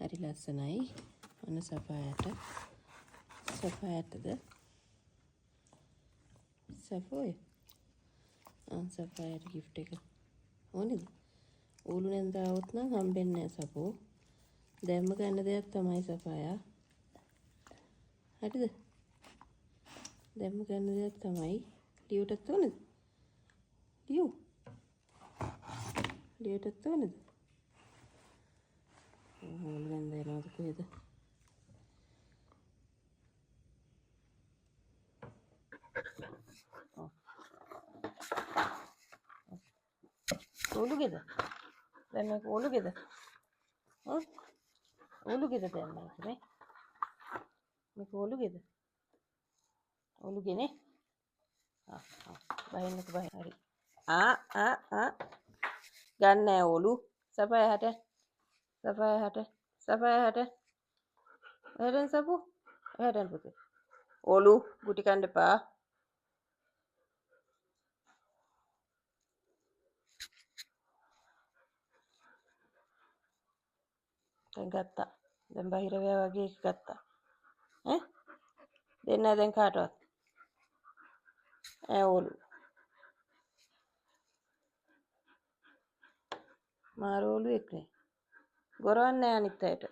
හරි ලස්සනයි. ඔන්න සෆායට. සෆායටද? සෆෝය. සෆායට gift එක. ඕනේද? ඌළු නැන්ද આવොත් නම් හම්බෙන්නේ නැහැ සපෝ. දැම්ම ගන්න දෙයක් තමයි සෆායා. හරිද? දැම්ම ගන්න දෙයක් තමයි. ලියුටත් ඕනේද? ලියු. ලියුටත් ඕනේද? ඌළු නැන්ද එනවද කොහෙද? ඌළුගේද? දැන් මේක ඌළුගේද? ඌළුගේද දැන් මේක නේ? මේක ඌළුගේද? ඌළුගේනේ? බහින්නක බහින්න හරි. ගන්න නෑ ඌළු. සපයහට. සපයහට. සපයහට. එහෙටන් සපු. එහෙටන් පුතේ. ඌළු ගුටි කන්න එපා. දැන් ගත්තා. දැන් බහිරවයා වගේ එක ගත්තා. ඈ? දෙන්න දැන් කාටවත්. ඌළු. මාර ඌළුවෙක් නේ. ගොරවන්නේ නෑ අනිත් අයට.